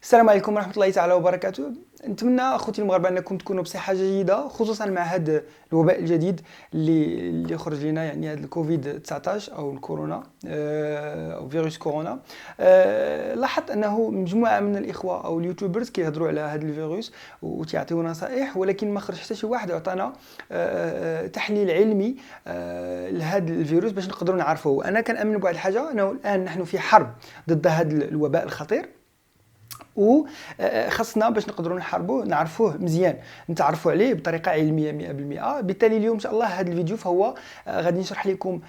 السلام عليكم ورحمة الله تعالى وبركاته. نتمنى اخوتي المغاربه انكم تكونوا بصحه جيده، خصوصا مع هذا الوباء الجديد اللي خرج لنا، يعني هذا الكوفيد 19 او الكورونا او فيروس كورونا. لاحظت انه مجموعه من الاخوه او اليوتيوبرز كيهضروا على هذا الفيروس وتعطيو نصائح، ولكن ما خرج حتى شي واحد عطانا تحليل علمي لهذا الفيروس باش نقدروا نعرفوه. انا كنامن بواحد الحاجه، انه الان نحن في حرب ضد هذا الوباء الخطير، وخاصنا باش نقدروا نحاربوه نعرفوه مزيان، نتعرفوا عليه بطريقه علميه 100%. بالتالي اليوم ان شاء الله هذا الفيديو فهو غادي نشرح لكم،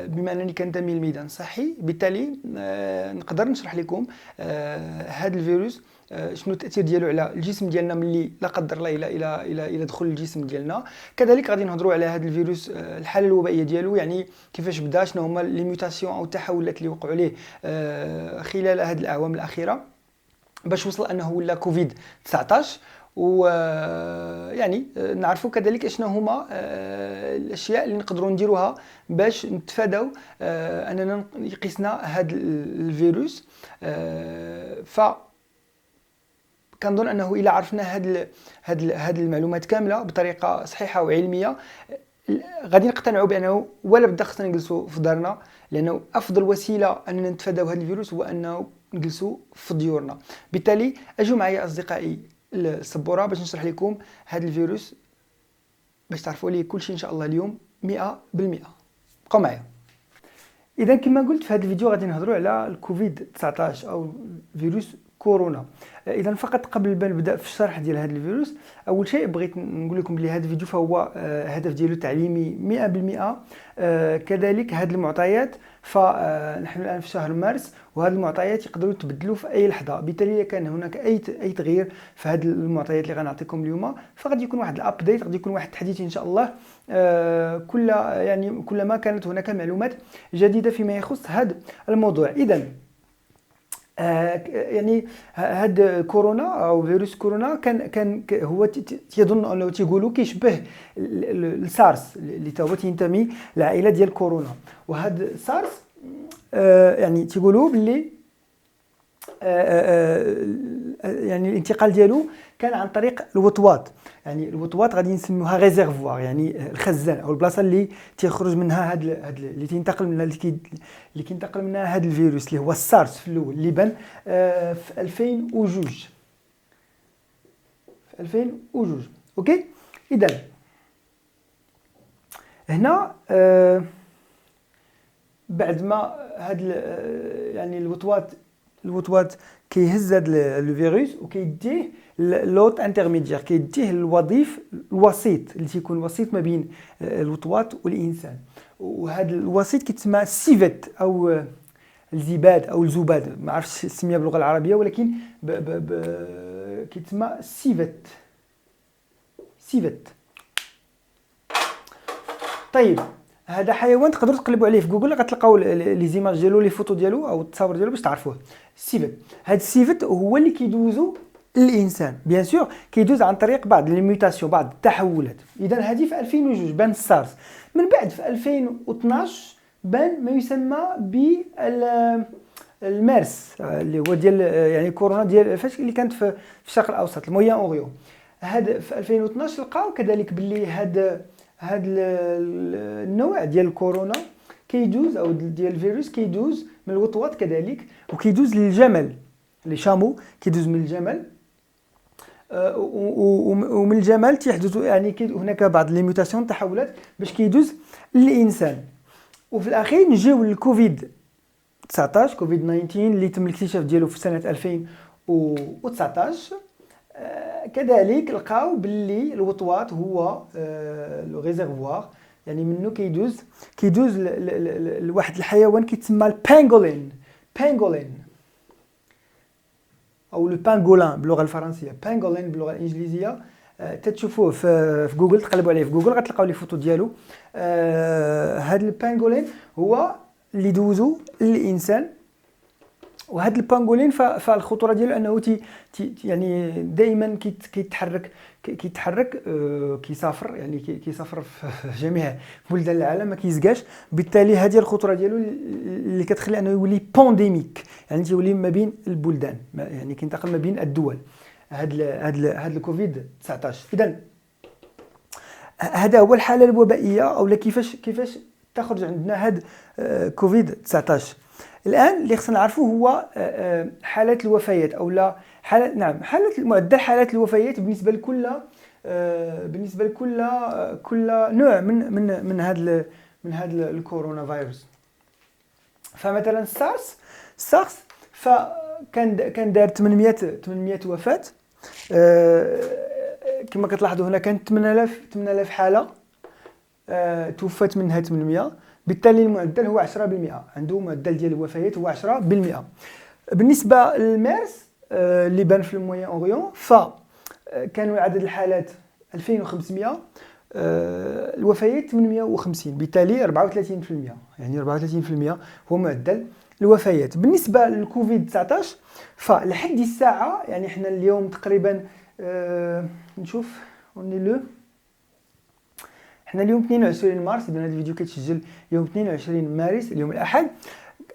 بما انني كنتمي للميدان الصحي، بالتالي نقدر نشرح لكم هذا الفيروس شنو التاثير ديالو على الجسم ديالنا ملي لا قدر الله الى دخل الجسم ديالنا. كذلك غادي نهضروا على هذا الفيروس الحاله الوبائيه ديالو، يعني كيفاش بدا، شنو هما لي ميوتاسيون او التحولات اللي وقعوا ليه خلال هذه الاعوام الاخيره باش وصل انه ولا كوفيد 19. ويعني نعرفوا كذلك شنو هما الاشياء اللي نقدروا نديروها باش نتفاداو اننا يقيسنا هذا الفيروس. ف كنظن انه الا عرفنا هاد المعلومات كامله بطريقه صحيحه وعلميه، غادي نقتنعوا بانه ولا بدا خصنا نجلسوا في دارنا، لانه افضل وسيله اننا نتفاداو هذا الفيروس هو انه نجلسوا في ديورنا. بالتالي اجوا معايا اصدقائي السبوره باش نشرح لكم هذا الفيروس، باش تعرفوا ليه كل شيء ان شاء الله اليوم 100%. بقوا معايا. اذا كما قلت في هذا الفيديو غادي نهضروا على الكوفيد 19 او فيروس كورونا. اذا فقط قبل ما نبدا في الشرح ديال هذا الفيروس، اول شيء بغيت نقول لكم بلي هذا الفيديو فهو هدف ديالو تعليمي 100%. كذلك هذه المعطيات، فنحن الان في شهر مارس وهذه المعطيات يقدروا يتبدلوا في اي لحظه. بالتالي اذا كان هناك اي تغيير في هذه المعطيات اللي غنعطيكم اليوم، فغادي يكون واحد الابديت، غادي يكون واحد التحديث ان شاء الله كلما كانت هناك معلومات جديده فيما يخص هذا الموضوع. اذا يعني هذا كورونا او فيروس كورونا كان هو يظن انه تيقولوا كيشبه السارس اللي هو تينتمي للعائله ديال كورونا. وهذا سارس يعني تيقولوا باللي يعني الانتقال ديالو كان عن طريق الوطواط. يعني الوطواط غادي نسموها ريزيرفوار، يعني الخزان او البلاصه اللي تيخرج منها هذا اللي تينتقل منها اللي كينتقل منها هذا الفيروس اللي هو السارس في الاول، اللي بان في 2002 في 2002. اوكي. اذا هنا بعد ما هذا يعني الوطواط كيهز هذا الفيروس وكيديه لوط انترميديير، كيديه الوظيف الوسيط اللي تيكون وسيط ما بين الوطواط والانسان. وهذا الوسيط كيتسمى السيفت او الزباد او الزباد، ما عرفتش السميه باللغه العربيه، ولكن كيتسمى سيفت. طيب هذا حيوان تقدروا تقلبوا عليه في جوجل، غتلقاو لي زيماج ديالو، لي فوتو ديالو او التصاور ديالو باش تعرفوه. السيفت، هذا السيفت هو اللي كيدوزو الانسان، بيان سور كيدوز عن طريق بعض لي ميوتاسيون، بعض التحولات. اذا هذه في 2002 بان السارس. من بعد في 2012 بان ما يسمى بالميرس، اللي هو ديال يعني كورونا ديال فاش اللي كانت في الشرق الاوسط، الموين اوريو. هذا في 2012 لقاو كذلك باللي هذا النوع ديال الكورونا كيدوز، او ديال الفيروس كيدوز من الوطواط كذلك، وكيدوز للجمل، لي شامو كيدوز من الجمل. ومن الجمل تيحدث يعني هناك بعض لي ميوتاسيون، تحولات باش كيدوز للانسان. وفي الاخير نجيو للكوفيد 19 كوفيد 19 اللي تم الاكتشاف ديالو في سنه 2019. كذلك لقاو باللي الوطواط هو لو ريزيرفوار، يعني منه كيدوز لواحد الحيوان كيتسمى البانغولين او لو بانغولان باللغه الفرنسيه، بانغولين باللغه الانجليزيه. تتشوفوه في جوجل، تقلبوا عليه في جوجل غتلقاو لي فوتو ديالو. هذا البانغولين هو اللي دوزو للانسان. وهذا البانغولين فالخطوره ديالو انه يعني دائما كيتحرك كيسافر، يعني كيسافر في جميع بلدان العالم، ما كيزقاش. بالتالي هذه الخطوره ديالو اللي كتخلي انه يولي بانديميك، يعني تيولي ما بين البلدان، يعني كينتقل ما بين الدول. هاد الكوفيد 19 اذا هذا هو الحاله الوبائيه، او كيفاش تخرج عندنا هاد كوفيد 19. الان اللي خصنا نعرفوه هو حالات الوفيات، او لا حالات، نعم، معدل حالات الوفيات بالنسبه لكل نوع من هذا الكورونا فيروس. فمثلا السارس فكان دار 800 وفاه. كما كتلاحظوا هنا كانت 8000 حاله توفت منها 800. بالتالي المعدل هو 10%، عنده معدل ديال الوفيات هو 10%. بالنسبه للمارس اللي بان في الموين اوريون، فكانوا عدد الحالات 2500، الوفيات 850، بالتالي 34%، يعني 34% هو معدل الوفيات. بالنسبه للكوفيد 19 فلحد الساعه، يعني احنا اليوم تقريبا نشوف احنا اليوم 22 مارس، اذا هذا الفيديو كيتسجل يوم 22 مارس، اليوم الاحد.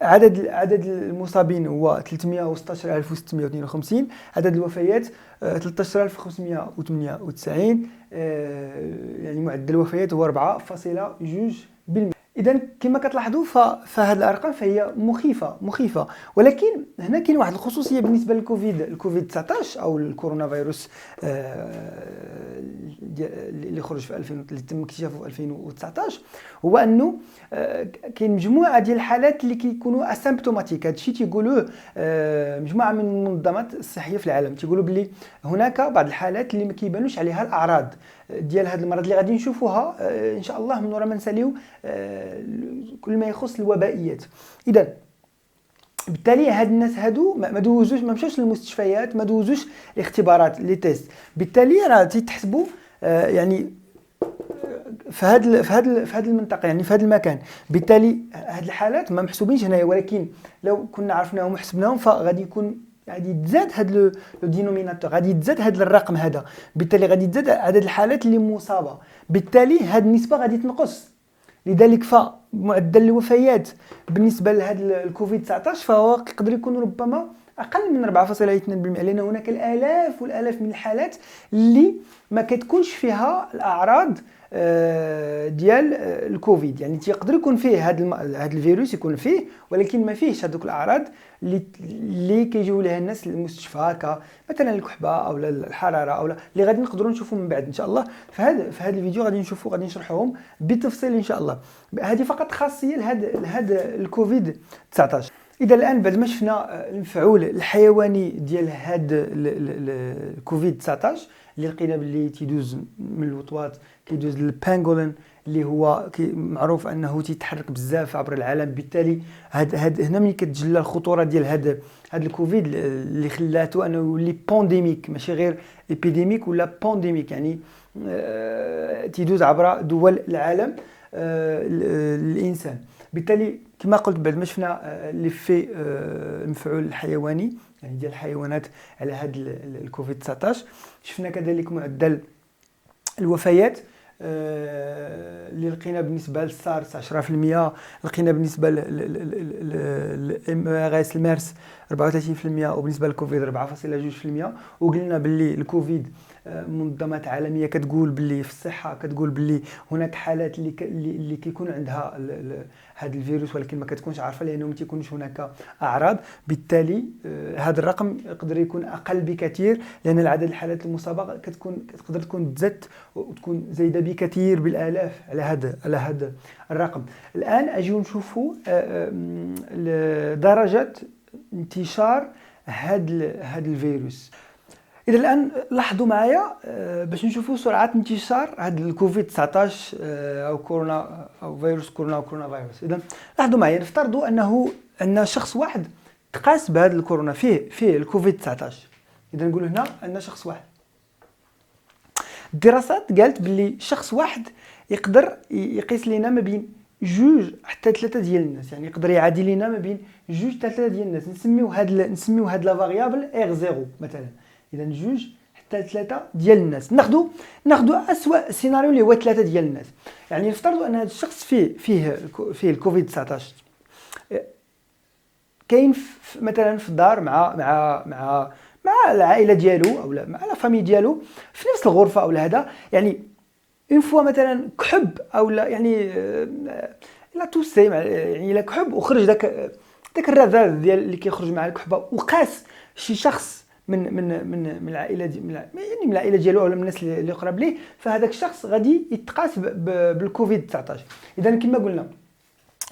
عدد المصابين هو 316652، عدد الوفيات 13598، يعني معدل الوفيات هو 4.2%. اذا كما كتلاحظوا فهاد الارقام فهي مخيفه. ولكن هنا كاين واحد الخصوصيه بالنسبه للكوفيد 19 او الكورونا فيروس اللي خرج في اللي تم اكتشافه في 2019، هو انه كاين مجموعه ديال الحالات اللي كيكونوا اسيمبتوماتيك. هادشي تيقولوه مجموعه من المنظمات الصحيه في العالم، تيقولوا بلي هناك بعض الحالات اللي ما كيبانوش عليها الاعراض ديال هذا المرض، اللي غادي نشوفوها ان شاء الله من وراء ما نساليو كل ما يخص الوبائيات. اذا بالتالي هاد الناس هادو ما دوزوش، ما مشاوش للمستشفيات، ما دوزوش الاختبارات لي تيست. بالتالي راه تيتحسبوا يعني في هذه المنطقه، يعني في هذا المكان. بالتالي هاد الحالات ما محسوبينش هنايا، ولكن لو كنا عرفناهم وحسبناهم فغادي يتزاد هاد لو دينوميناتور، غادي يتزاد هاد الرقم هذا. بالتالي غادي يتزاد عدد الحالات اللي مصابه، بالتالي هاد النسبه غادي تنقص. لذلك فمعدل الوفيات بالنسبه لهذا الكوفيد 19 فهو يقدر يكون ربما اقل من 4.2%، لان هناك الالاف والالاف من الحالات اللي ما كتكونش فيها الاعراض ديال الكوفيد. يعني تيقدر يكون فيه هذا الفيروس، يكون فيه ولكن ما فيهش هذوك الاعراض اللي كيجيو لها الناس للمستشفى، كمثلا الكحبه او الحراره او اللي غادي نقدروا نشوفوا من بعد ان شاء الله. في هذا الفيديو غادي نشرحوهم بالتفصيل ان شاء الله. هذه فقط خاصيه لهذا الكوفيد 19. اذا الان بعد ما شفنا المفعول الحيواني ديال هذا الكوفيد 19 اللي لقينا باللي تيدوز من الوطواط، كيدوز للبانغولين اللي هو معروف انه تيتحرك بزاف عبر العالم. بالتالي هاد هنا ملي كتجلى الخطوره ديال هاد الكوفيد اللي خلاته انه يولي بانديميك، ماشي غير ايبيديميك ولا بانديميك، يعني تيدوز عبر دول العالم الانسان. بالتالي كما قلت بعد ما شفنا اللي في المفعول الحيواني يعني ديال الحيوانات على هذا الكوفيد 19، شفنا كذلك معدل الوفيات اللي لقينا بالنسبه للسارس 10%، لقينا بالنسبه للمغاس المارس 34%، وبالنسبه للكوفيد 4.2%. وقلنا باللي الكوفيد منظمات عالميه كتقول باللي في الصحه كتقول باللي هناك حالات اللي كيكون عندها هذا الفيروس ولكن ما كتكونش عارفه لانه ما تيكونش هناك اعراض. بالتالي هذا الرقم يقدر يكون اقل بكثير، لان العدد الحالات المصابه تقدر تكون تزاد وتكون زايده بكثير بالالاف على هذا الرقم. الان اجيو نشوفوا درجه انتشار هذا الفيروس. إذا الآن لاحظوا معايا باش نشوفوا سرعة انتشار هذا الكوفيد 19 أو كورونا أو فيروس كورونا أو كورونا فيروس. إذا لاحظوا معايا، نفترضوا أنه عندنا شخص واحد تقاس بهذا الكورونا فيه الكوفيد 19. إذا نقول هنا عندنا شخص واحد. الدراسات قالت باللي شخص واحد يقدر يقيس لنا ما بين جوج حتى 3 ديال الناس، يعني يقدر يعادي لينا ما بين جوج حتى 3 ديال الناس. نسميو هاد لا فاريابل ار زيرو مثلا. اذا جوج حتى 3 ديال الناس. ناخذ اسوأ سيناريو اللي هو 3 ديال الناس. يعني نفترضوا ان هذا الشخص فيه الكوفيد 19، كاين مثلا في الدار مع العائله ديالو او مع لا فامي ديالو في نفس الغرفه او هذا. يعني اون فوا مثلا كحب او لا، يعني لا توسي، يعني الا كحب وخرج داك الرذاذ ديال اللي كيخرج مع الكحبه، وقاس شي شخص من العائله يعني من العائله ديالو او من الناس اللي قراب ليه، فهذاك الشخص غادي يتقاس بالكوفيد 19. اذا كما قلنا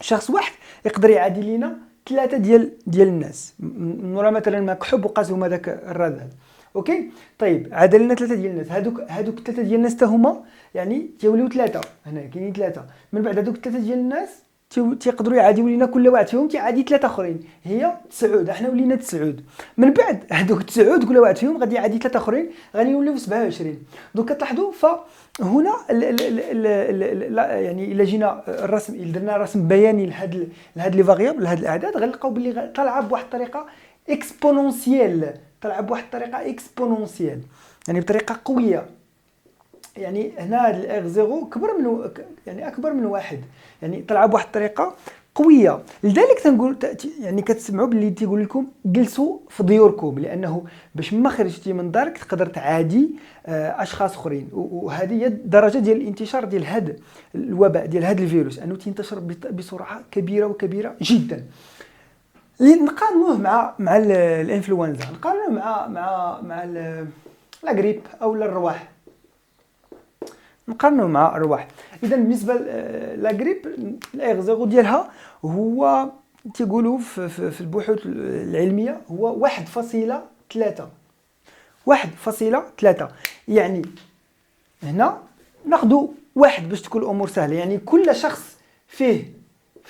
شخص واحد يقدر يعادي لينا 3 ديال الناس من مثلا ما كحب وقاس هما داك الرذاذ. اوكي طيب، عاد لنا 3 ديال الناس. هادوك 3 ديال الناس حتى هما يعني تيوليو 3. هنا كاينين 3. من بعد هادوك 3 ديال الناس تيقدروا يعاديو لينا، كل واحد فيهم تيعادي 3 اخرين، هي 9. احنا ولينا 9. من بعد هادوك 9 كل واحد فيهم غادي يعادي 3 اخرين، غادي يوليو 27. دونك كتلاحظوا فهنا يعني الا جينا الرسم، الا درنا رسم بياني لهاد لي فاريابل، لهاد الاعداد، غنلقاو باللي طالعه بواحد الطريقه اكسبونونسيال، يعني بطريقه قويه. يعني هنا هاد الار زيرو اكبر من واحد، يعني طلع بواحد الطريقه قويه. لذلك تنقول يعني كتسمعوا باللي تيقول لكم جلسوا في ديوركم، لانه باش ما خرجتي من دارك تقدر تعادي اشخاص اخرين. وهذه هي الدرجه ديال الانتشار ديال هذا الوباء، ديال هذا الفيروس، انه تنتشر بسرعه كبيره جدا. نقارنوه مع الانفلونزا، نقارنوه مع لا غريب او الرواح، نقارنوه مع الرواح. اذا بالنسبه لا غريب الار زيرو ديالها هو تيقولوا في البحوث العلميه هو 1.3. يعني هنا ناخذ واحد باش تكون الامور سهله. يعني كل شخص فيه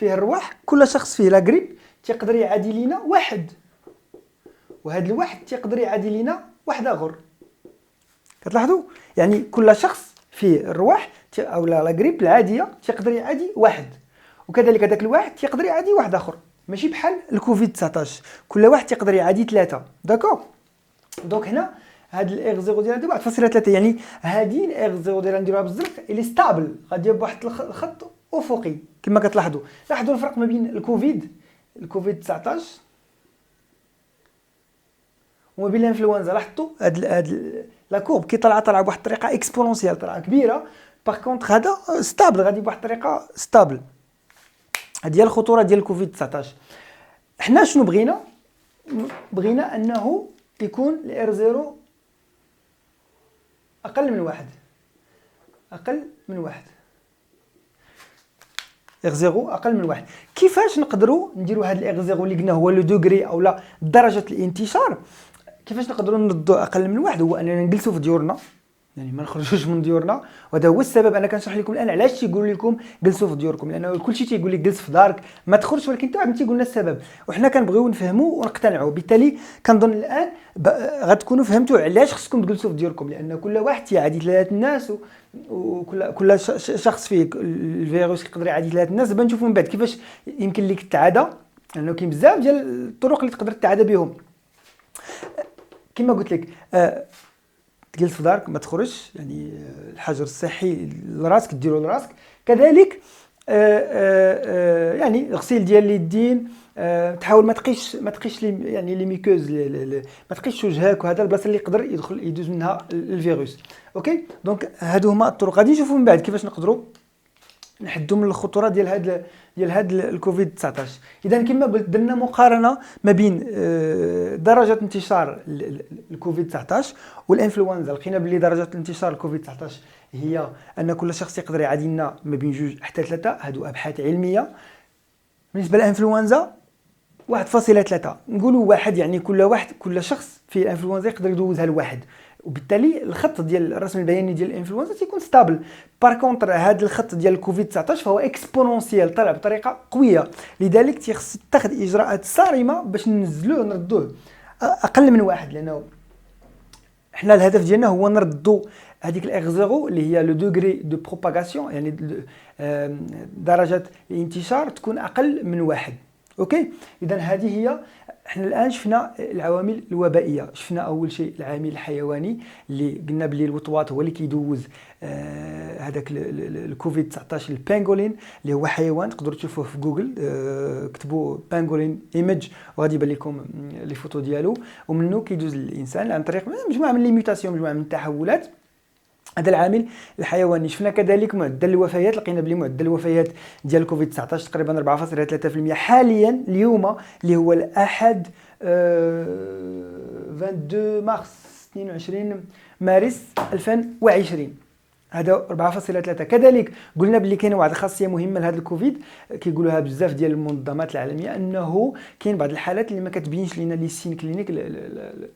الرواح، كل شخص فيه لا غريب تيقدر يعادي لينا واحد، وهذا الواحد تيقدر يعادي لينا واحد اخر. كتلاحظوا يعني كل شخص فيه الرواح او لا غريب العاديه تيقدر يعادي واحد، وكذلك هذاك الواحد تيقدر يعادي واحد اخر. ماشي بحال الكوفيد 19 كل واحد تيقدر يعادي 3. داكوغ. دونك هنا هاد الار زيرو ديال 1.3، يعني هذه الار زيرو ديال نديروها بالزرق اللي ستابل، غادي بواحد الخط افقي كما كتلاحظوا. لاحظوا الفرق ما بين الكوفيد 19 وما بين الانفلونزا. لاحظتوا هاد لا كورب كي طالعه بواحد الطريقه اكسبونونسيال، طالعه كبيره. باغ كونطخ هذا ستابل، غادي بواحد الطريقه ستابل. هذه هي الخطوره ديال الكوفيد 19. حنا شنو بغينا انه يكون الار زيرو اقل من واحد. ار زيرو اقل من واحد. كيفاش نقدروا نديروا هذا الار زيرو اللي قلنا هو لو دوغري او لا درجه الانتشار؟ كيفاش نقدروا نردوا اقل من واحد؟ هو اننا نجلسوا في ديورنا، يعني ما نخرجوش من ديورنا. وهذا هو السبب انا كنشرح لكم الان علاش تيقول لكم جلسوا في ديوركم، لانه كلشي تيقول لك جلس في دارك ما تخرجش، ولكن حتى واحد ما تيقول لنا السبب، وحنا كنبغيو نفهموا ونقتنعوا. بالتالي كنظن الان غتكونوا فهمتوا علاش خصكم تجلسوا في ديوركم، لان كل واحد تيعادي 3 الناس، وكل شخص فيه الفيروس يقدر يعادي 3 الناس. دابا نشوفوا من بعد كيفاش يمكن لك تتعادى، لانه كاين بزاف ديال الطرق اللي تقدر تتعادى بهم. كما قلت لك تجلس في دارك ما تخرجش، يعني الحجر الصحي لراسك ديرو لراسك. كذلك يعني غسيل ديال اليدين، تحاول ما تقيش يعني لي ميكوز، ما تقيش وجهك وهذا البلاصه اللي يقدر يدوز منها الفيروس. اوكي دونك هادو هما الطرق. غادي نشوفوا من بعد كيفاش نقدروا نحدوا من الخطوره ديال هاد الكوفيد 19. اذا كما قلت درنا مقارنه ما بين درجه انتشار الكوفيد 19 والانفلونزا. لقينا باللي درجه انتشار الكوفيد 19 هي ان كل شخص يقدر يعادي لنا ما بين 2 حتى 3. هادو ابحاث علميه. بالنسبه للانفلونزا 1.3، نقولوا واحد، يعني كل شخص في الانفلونزا يقدر يدوزها لواحد، وبالتالي الخط ديال الرسم البياني ديال الانفلونزا تيكون ستابل. بار كونتر هذا الخط ديال الكوفيد 19 فهو اكسبونونسيال، طلع بطريقه قويه. لذلك تيخص تاخذ اجراءات صارمه باش ننزلوه نردوه اقل من واحد، لانه حنا الهدف ديالنا هو نردوا هذيك الاغ زيرو اللي هي لو دوغري دو بروباغاسيون، يعني درجه الانتشار تكون اقل من واحد. اوكي، اذا هذه هي. احنا الان شفنا العوامل الوبائيه، شفنا اول شيء العامل الحيواني اللي قلنا بلي الوطواط هو اللي كيدوز هذاك الكوفيد 19، البانغولين اللي هو حيوان تقدروا تشوفوه في جوجل، كتبوا بانغولين ايمج وغادي يبان لكم لي فوتو ديالو، ومنه كيدوز الانسان عن طريق مجموعه من لي ميوتاسيون، مجموعه من التحولات. هذا العامل الحيواني. شفنا كذلك معدل الوفيات، لقينا بلي معدل الوفيات ديال كوفيد 19 تقريبا 4.3% حاليا اليوم اللي هو الاحد 22 مارس 22 مارس 2020، هذا 4.3. كذلك قلنا بلي كاينه واحد الخاصيه مهمه لهذا الكوفيد كيقولوها بزاف ديال المنظمات العالميه، انه كاين بعض الحالات اللي ما كتبينش لنا لي سين كلينيك،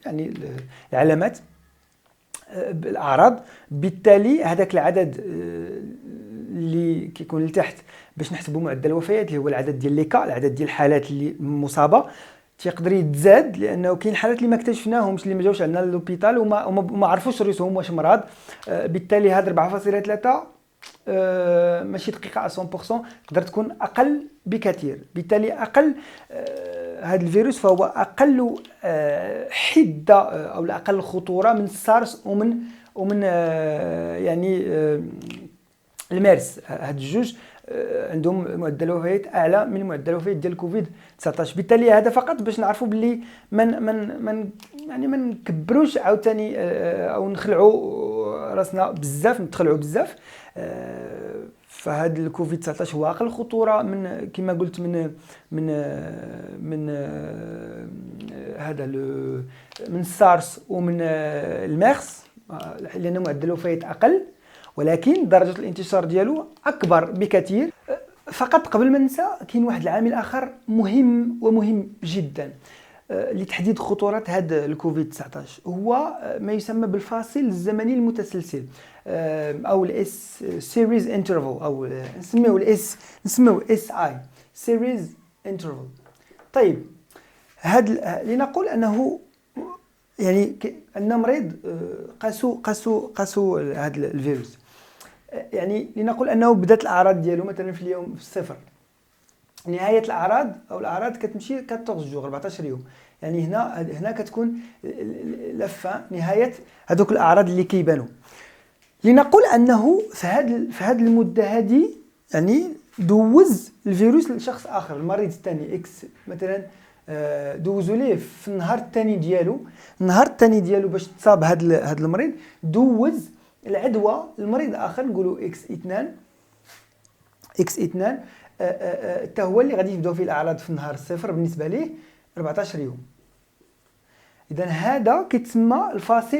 يعني العلامات بالاعراض. بالتالي هذاك العدد اللي كيكون لتحت باش نحسبوا معدل الوفيات اللي هو العدد ديال لي كا، العدد ديال الحالات اللي مصابه، تيقدر يتزاد، لانه كاين حالات اللي ما اكتشفناهمش، اللي ما جاوش عندنا للوبيتال وما عرفوش راسهم واش مرض. بالتالي هذا 4.3 ماشي دقيقه 100%، تقدر تكون اقل بكثير. بالتالي اقل هذا الفيروس فهو اقل حده او اقل خطوره من السارس ومن يعني الميرس. هاد الجوج عندهم معدل وفيات اعلى من معدل الوفيات ديال كوفيد 19. بالتالي هذا فقط باش نعرفوا باللي يعني ما نكبروش عاوتاني او نخلعوا راسنا بزاف، نتخلعوا بزاف. فهاد الكوفيد 19 هو اقل خطوره من كما قلت من هذا من السارس ومن الميرس، لان معدل الوفيات اقل، ولكن درجه الانتشار ديالو اكبر بكثير. فقط قبل ما ننسى، كاين واحد العامل اخر مهم جدا لتحديد خطوره هذا الكوفيد 19، هو ما يسمى بالفاصل الزمني المتسلسل، او الاس سيريز انترفال، او نسميوه اس اي سيريز انترفال. طيب، هذا لنقول انه يعني عندنا مريض قاسوا هذا الفيروس، يعني لنقول انه بدات الاعراض ديالو مثلا في اليوم في الصفر، نهايه الاعراض او الاعراض كتمشي 14 جوغ 14 يوم، يعني هنا كتكون لفه نهايه هذوك الاعراض اللي كيبانوا. لنقول انه في هذه المده هذه يعني دوز الفيروس لشخص اخر، المريض الثاني اكس مثلا، دوزوا ليه في النهار الثاني ديالو باش تصاب هذا المريض، دوز العدوى المريض اخر، نقولوا اكس 2 حتى هو اللي غادي يبداو فيه الاعراض في النهار الصفر بالنسبه ليه 14 يوم. اذا هذا كيتسمى الفاصل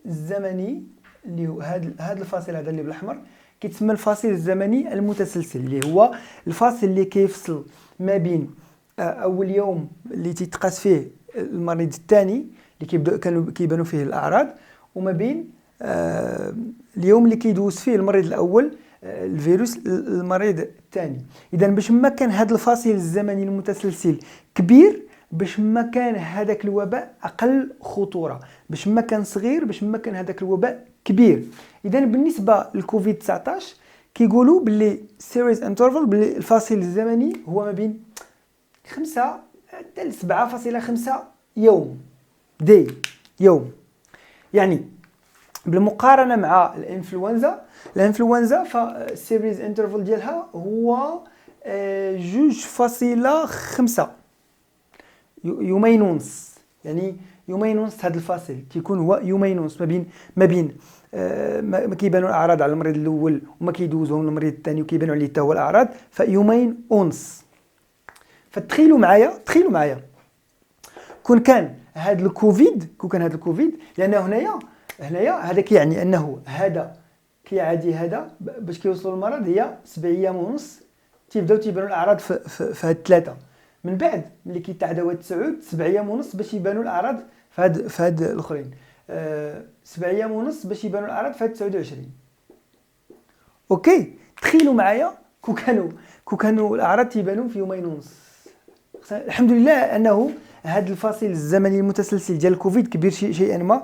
الزمني اللي هو هذا الفاصل هذا اللي بالاحمر كيتسمى الفاصل الزمني المتسلسل، اللي هو الفاصل اللي كيفصل ما بين اول يوم اللي تيتقاس فيه المريض الثاني اللي كانوا كيبانوا فيه الاعراض، وما بين اليوم اللي كيدوز فيه المريض الاول الفيروس المريض الثاني. اذا باش ما كان هذا الفاصل الزمني المتسلسل كبير، باش ما كان هذاك الوباء اقل خطوره، باش ما كان صغير، باش ما كان هذاك الوباء كبير. اذا بالنسبه للكوفيد 19 كيقولوا باللي سيريز انترفال، باللي الفاصل الزمني هو ما بين 5 حتى 7.5 يوم، يوم. يعني بالمقارنه مع الانفلونزا فالسيريز انترفال ديالها هو 2.5 يومين ونص، يعني يومين ونص. هذا الفاصل كيكون هو يومين ونص ما بين ما كيبانوا الاعراض على المريض الاول وما كيدوزهم المريض الثاني وكيبانوا عليه حتى هو الاعراض، فيومين ونص. فتخيلوا معايا كون كان هذا الكوفيد، لان هنايا هذا كيعني انه هذا كيعادي هذا باش كيوصلوا المرض هي 7 ايام ونص، تيبانوا الاعراض في هاد الثلاثه. من بعد ملي كيتعداو هاد 7 ايام ونص باش يبانوا الاعراض في هاد الاخرين، 7 ايام ونص باش يبانوا الاعراض في هاد 29. اوكي، تخيلوا معايا كون كانوا الاعراض تيبانوا في يومين ونص. الحمد لله انه هذا الفاصل الزمني المتسلسل ديال الكوفيد كبير شيئا ما،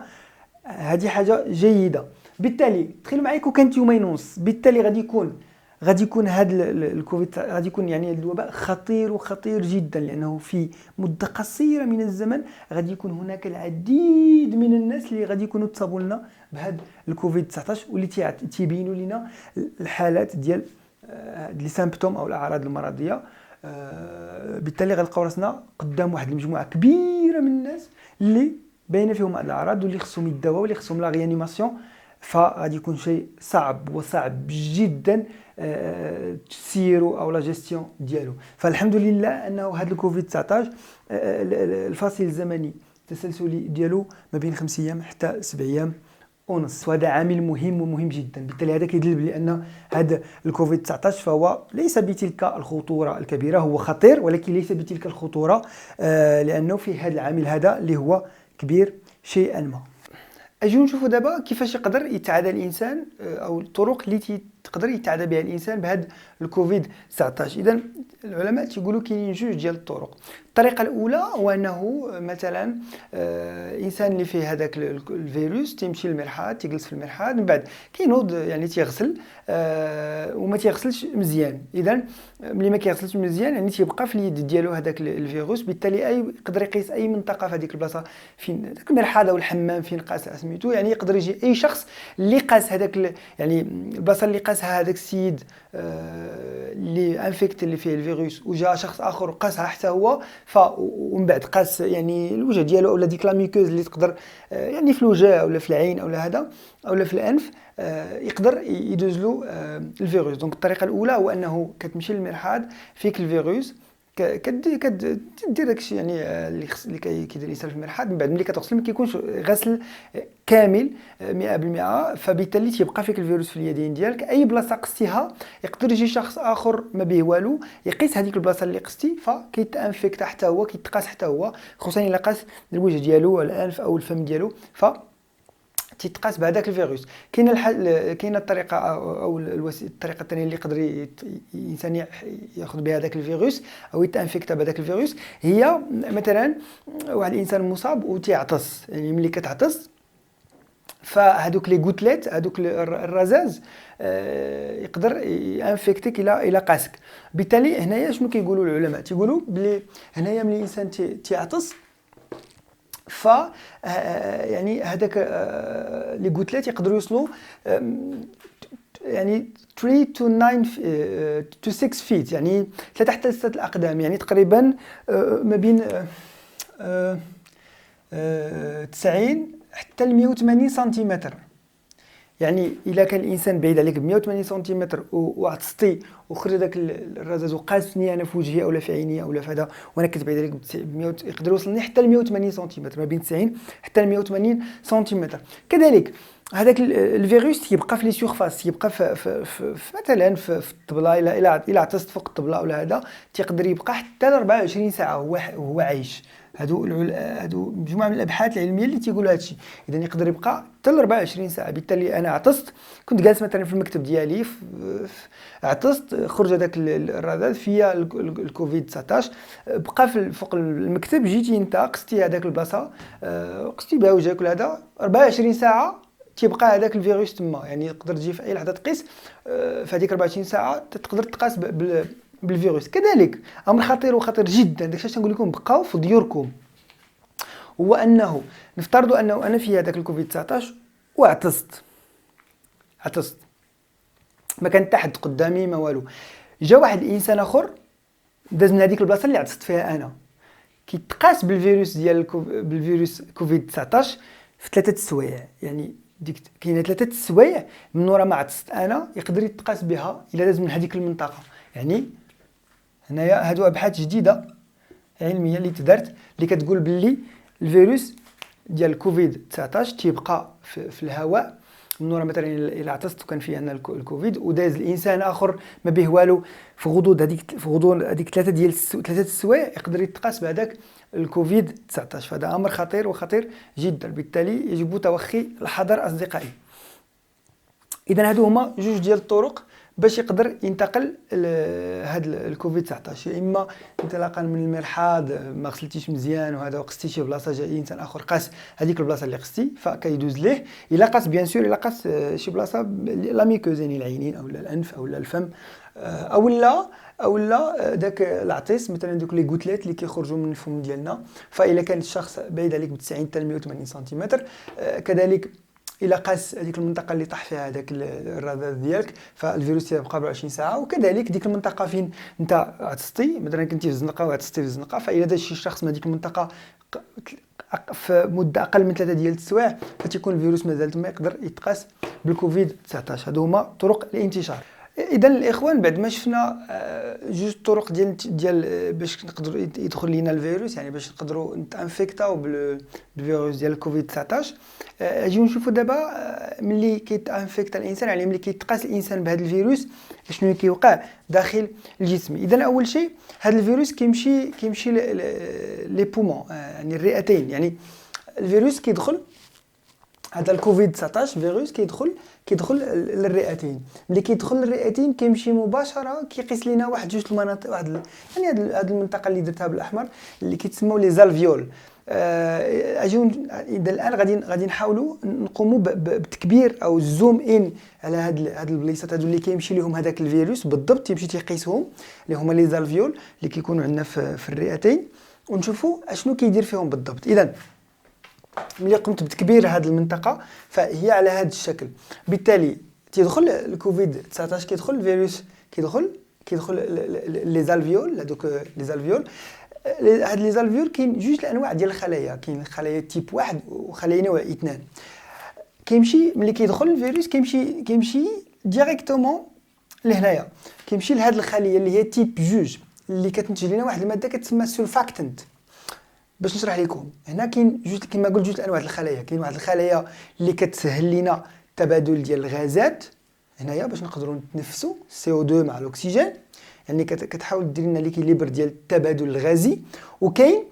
هذه حاجه جيده. بالتالي تخيلوا معايا كون كانت يومين ونص، بالتالي غادي يكون هذا الكوفيد غادي يكون يعني الوباء خطير وخطير جدا، لانه في مده قصيره من الزمن غادي يكون هناك العديد من الناس اللي غادي يكونوا تصابوا لنا بهذا الكوفيد 19 واللي تيبينوا لنا الحالات ديال لي سيمبتوم او الاعراض المرضيه. بالتالي غنلقاو راسنا قدام واحد المجموعه كبيره من الناس اللي باينه فيهم هاد الاعراض واللي خصهم يداواو واللي خصهم لا ريانيماسيون. فغادي يكون شيء صعب وصعب جدا تسييرو او لا جيستيون ديالو. فالحمد لله انه هذا الكوفيد 19 الفاصل الزمني التسلسلي ديالو ما بين 5 ايام حتى 7 ايام ونص، وهذا عامل مهم ومهم جدا. بالتالي هذا كيدل بان هذا الكوفيد 19 فهو ليس بتلك الخطوره الكبيره، هو خطير ولكن ليس بتلك الخطوره لانه في هذا العامل هذا اللي هو كبير شيئا ما. اجيو نشوفوا دابا كيفاش يقدر يتعادى الانسان او الطرق اللي تقدر يتعادى بها الانسان بهذا الكوفيد 19. اذا العلماء تيقولوا كاينين جوج ديال الطرق. الطريقه الاولى هو انه مثلا انسان اللي فيه هذاك الفيروس تيمشي للمرحاض، تيجلس في المرحاض، من بعد كينوض يعني تيغسل وما تيغسلش مزيان. اذا ملي ما كيغسلش مزيان يعني تيبقى في اليد ديالو هذاك الفيروس، بالتالي يقدر يقيس اي منطقه في هذيك البلاصه فين داك المرحاض او الحمام فين قاس سميتو، يعني يقدر يجي اي شخص اللي قاس هذاك يعني البلاصه اللي قاسها هذاك السيد اللي انفيكت اللي فيه الفيروس، وجاء شخص اخر قاسها حتى هو، ومن بعد قاس يعني الوجه ديالو ولا ديك لاميكوز اللي تقدر يعني في الوجه او في العين او هذا او في الانف يقدر يدوز له الفيروس. دونك الطريقه الاولى هو انه كتمشي للمرحاض فيك الفيروس، كدير داكشي يعني اللي كيدير الانسان في المرحاض، من بعد ملي كتغسل ما كيكونش غسل كامل 100%، فبالتالي تيبقى فيك الفيروس في اليدين ديالك. اي بلاصه قستيها يقدر يجي شخص اخر ما به والو يقيس هذيك البلاصه اللي قستي، فكيتانفيكت حتى هو، كيتقاس حتى هو، خصوصا الا قاس الوجه ديالو الانف او الفم ديالو تيتقاس بهذاك الفيروس. كاينه الطريقه او الطريقه الثانيه اللي يقدر الانسان ياخذ بها هذاك الفيروس او يتانفيكت بهذاك الفيروس، هي مثلا واحد الانسان مصاب وتيعطس، يعني ملي كتعطس فهذوك لي غوتليت هذوك الرذاذ يقدر يانفيكتيك الى قاسك. بالتالي هنايا شنو كيقولوا العلماء؟ تيقولوا بلي هنايا ملي الانسان تيعطس ف يعني هذاك لي غوتليت يقدروا يوصلوا يعني 3 to 9 to 6 feet، يعني 3 حتى 6 الاقدام، يعني تقريبا ما بين 90 حتى 180 سنتيمتر. يعني الا كان الانسان بعيد عليك ب 180 سنتيمتر وعطستي وخرج داك الرذاذ وقاسني انا في وجهي اولا في عيني اولا في هذا وانا كنت بعيد عليك يقدر يوصلني حتى ل 180 سنتيمتر، ما بين 90 حتى ل 180 سنتيمتر. كذلك هذاك الفيروس تيبقى في لي سيرفاس، تيبقى في مثلا في الطبله، الى عطست فوق الطبله ولا هذا تيقدر يبقى حتى ل 24 ساعه وهو عايش. هادو مجموعه من الابحاث العلميه اللي تيقولوا هادشي. اذا يقدر يبقى حتى ل 24 ساعه. بالتالي انا عطست، كنت جالس مثلا في المكتب ديالي عطست، خرج هذاك الرذاذ فيا الكوفيد 19 بقى فوق المكتب، جيتي انت قستي هذاك البلاصه قستي بها وجهك ولا هذا 24 ساعه تيبقى هذاك الفيروس تما. يعني يقدر تجي في اي لحظه تقيس في هذيك 24 ساعه تقدر تقاس بالفيروس. كذلك امر خطير وخطير جدا، داكشي علاش نقول لكم بقاو في ديوركم، هو انه نفترضوا انه انا في هذاك الكوفيد 19 وعطست ما كان حتى حد قدامي ما والو، جا واحد الانسان اخر داز من هذيك البلاصه اللي عطست فيها انا، كيتقاس بالفيروس ديال بالفيروس كوفيد 19 في 3 السوايع. يعني كاينه 3 السوايع من ورا ما عطست انا يقدر يتقاس بها الا داز من هذيك المنطقه. يعني هنايا هادو ابحاث جديده علميه اللي تدارت اللي كتقول باللي الفيروس ديال الكوفيد 19 تيبقى في الهواء من ورا مثلا الا عطست وكان فيه انا الكوفيد وداز الانسان اخر ما به والو في غضون هذيك 3 السوايع يقدر يتقاس بهذاك الكوفيد 19. فهذا امر خطير وخطير جدا. بالتالي يجب توخي الحذر اصدقائي. اذا هادو هما جوج ديال الطرق باش يقدر ينتقل هذا الكوفيد 19. يا اما انطلاقا من المرحاض ما غسلتيش مزيان وهذا وقستي شي بلاصه، جا انسان اخر قاس هذيك البلاصه اللي قستي فكيدوز ليه. الا قاس بيان سور الا قاس شي بلاصه لا ميكوز يعني العينين او الانف او الفم او لا داك العطيس مثلا، دوك لي غوتليت اللي كيخرجوا من الفم ديالنا. فاذا كان الشخص بعيد عليك ب 90 حتى 180 سنتيمتر، كذلك الا قاس هذيك المنطقه اللي طاح فيها هذاك الرذاذ ديالك فالفيروس يبقى 24 ساعه. وكذلك ديك المنطقه فين انت عطستي، مثلا كنتي في الزنقه وعطستي في الزنقه، فاذا داز شي شخص من هذيك المنطقه في مده اقل من 3 ديال السوايع فتيكون الفيروس مازال تما يقدر يتقاس بالكوفيد 19. هادو هما طرق الانتشار. اذا الاخوان بعد ما شفنا جوج طرق ديال باش نقدروا يدخل لينا الفيروس، يعني باش نقدروا نتانفيكتاو بالفيروس ديال الكوفيد 19، اجيو نشوفوا دابا ملي كيتانفيكتا الانسان، يعني ملي كيتقاس الانسان بهذا الفيروس شنو كيوقع داخل الجسم. اذا اول شيء هذا الفيروس كيمشي لي بومون، يعني الرئتين. يعني الفيروس كيدخل، هذا الكوفيد 19 فيروس كيدخل للرئتين. ملي كيدخل للرئتين كيمشي مباشره كيقيس لينا واحد جوج المناطق، يعني هذه المنطقه اللي درتها بالاحمر اللي كيتسموا لي زالفيول. اجيو اذا الان غادي نحاولوا نقوموا بتكبير او الزوم ان على هاد البليصات هادو اللي كيمشي لهم هذاك الفيروس بالضبط، تيمشي تيقيسهم اللي هما لي زالفيول اللي كيكونوا عندنا في الرئتين، ونشوفوا اشنو كيدير فيهم بالضبط. اذا ملي قمت بتكبير هذه المنطقه فهي على هذا الشكل، بالتالي تيدخل الكوفيد 19 كيدخل الفيروس كيدخل لي زالفيول. هذوك لي زالفيول، هاد لي زالفيول كاين جوج الانواع ديال الخلايا، كاين خلايا تيب 1 وخلايا نوع 2. كيمشي ملي كيدخل الفيروس كيمشي ديريكتومون لهنايا، كيمشي لهاد الخليه اللي هي تيب 2 اللي كتنتج لنا واحد الماده كتسمى سولفاكتنت. باش نشرح لكم، هنا كاين جوج كما قلت جوج انواع الخلايا. كاين واحد الخلايا اللي كتسهل لنا التبادل ديال الغازات هنايا باش نقدروا نتنفسوا CO2 مع الاكسجين، يعني كتحاول دير لنا ليكيليبر ديال التبادل الغازي. وكاين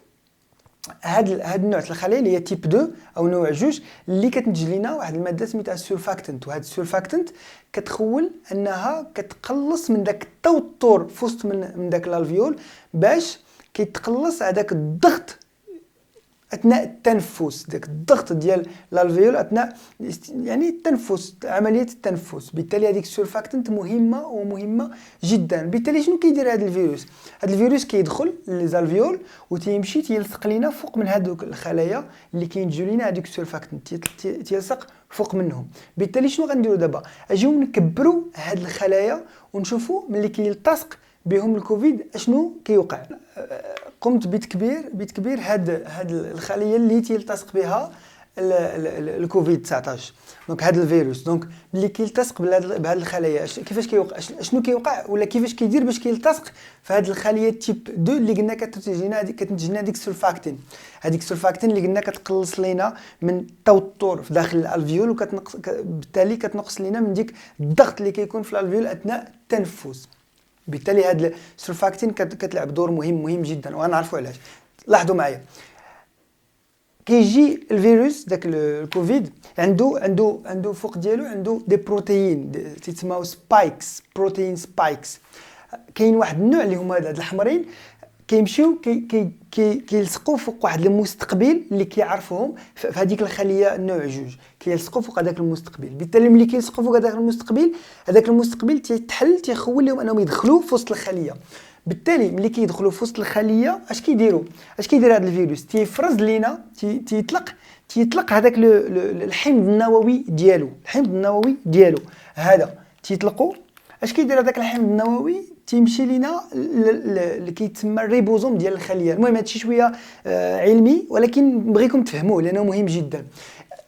هاد النوع الخلايا اللي هي تيب 2 او نوع 2 اللي كتنتج لنا واحد الماده سميتها السولفاكتنت. وهاد السولفاكتنت كتخول انها كتقلص من داك التوتر في وسط من داك الالفيول باش كيتقلص هذاك الضغط اثناء التنفس، داك الضغط ديال الالفيول اثناء يعني التنفس، عمليه التنفس. بالتالي هذيك السولفاكتنت مهمه جدا. بالتالي شنو كيدير هذا الفيروس؟ هذا الفيروس كيدخل للالفيول وتيمشي تيلصق لينا فوق من هذوك الخلايا اللي كينتجوا لينا هذيك السولفاكتنت، تيلصق فوق منهم. بالتالي شنو غنديروا دابا؟ اجيو نكبروا هذه الخلايا ونشوفوا ملي كيلتصق بهم الكوفيد اشنو كيوقع. قمت بتكبير هاد الخليه اللي تيلتصق بها الكوفيد 19، دونك هذا الفيروس. دونك ملي كيلتصق بهذه الخلايا كيفاش كيوقع، شنو كيوقع ولا كيفاش كيدير باش كيلتصق في هذه الخليه تيب 2 اللي قلنا كتنتج لنا هذيك السولفاكتين. هذيك السولفاكتين اللي قلنا كتقلص لينا من التوتر في داخل الالفيول، بالتالي كتنقص لينا من ديك الضغط اللي كيكون في الالفيول اثناء التنفس. بالتالي هاد السولفاكتين كتلعب دور مهم جدا، وغنعرفوا علاش. لاحظوا معايا، كيجي الفيروس داك الكوفيد عنده فوق ديالو عنده دي بروتيين تيتسماو سبايكس، بروتين سبايكس. كاين واحد النوع اللي هما هاد الاحمرين كيمشيو كيلصقوا فوق واحد المستقبل اللي كيعرفوهم في هذيك الخليه النوع 2، كيلصقوا فوق هذاك المستقبل. بالتالي ملي كيلصقوا فوق هذاك المستقبل تيتحل تيخول لهم انهم يدخلوا في وسط الخليه. بالتالي ملي كيدخلوا في وسط الخليه اش كيدير هذا الفيروس؟ تيفرز لينا تيطلق هذاك الحمض النووي ديالو هذا تيطلقوا. اش كيدير هذاك الحمض النووي؟ تيمشي لينا اللي كيتسمى الريبوزوم ديال الخليه. المهم هادشي شويه علمي ولكن نبغيكم تفهموه لانه مهم جدا.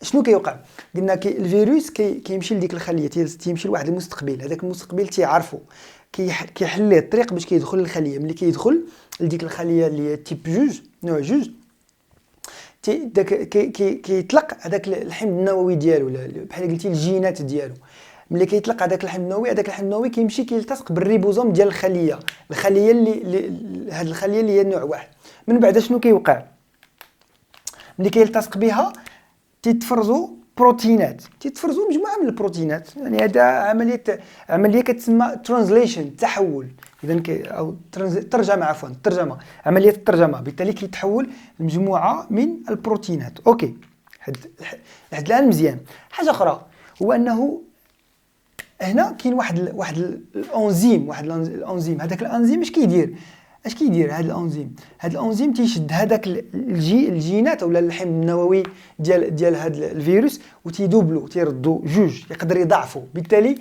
شنو كيوقع؟ قلنا الفيروس كيمشي لديك الخليه، تيمشي لواحد المستقبل، هذاك المستقبل تيعرفو كيحل ليه الطريق باش كيدخل للخليه. ملي كيدخل لديك الخليه اللي هي تيب 2 نوع 2 كيطلق هذاك الحمض النووي ديالو بحال قلتي الجينات ديالو. ملي كيطلق هذاك الحمض النووي كيمشي كيلتصق بالريبوزوم ديال الخليه هاد الخليه اللي هي النوع 1. من بعد شنو كيوقع؟ ملي كيلتصق بها تيتفرزوا بروتينات، تيتفرزوا مجموعه من البروتينات. يعني هذا عمليه كتسمى ترانزليشن، تحول. اذا او ترجمه، عفوا ترجمه، عمليه الترجمه. بالتالي كيتحول مجموعه من البروتينات. اوكي، لحد الان مزيان. حاجه اخرى هو انه هنا كاين واحد الانزيم، هذاك الانزيم اش كيدير هذا الانزيم تيشد هذاك الجينات ولا الحمض النووي ديال هذا الفيروس وتيدوبلو، تيردو جوج، يقدر يضاعفو. بالتالي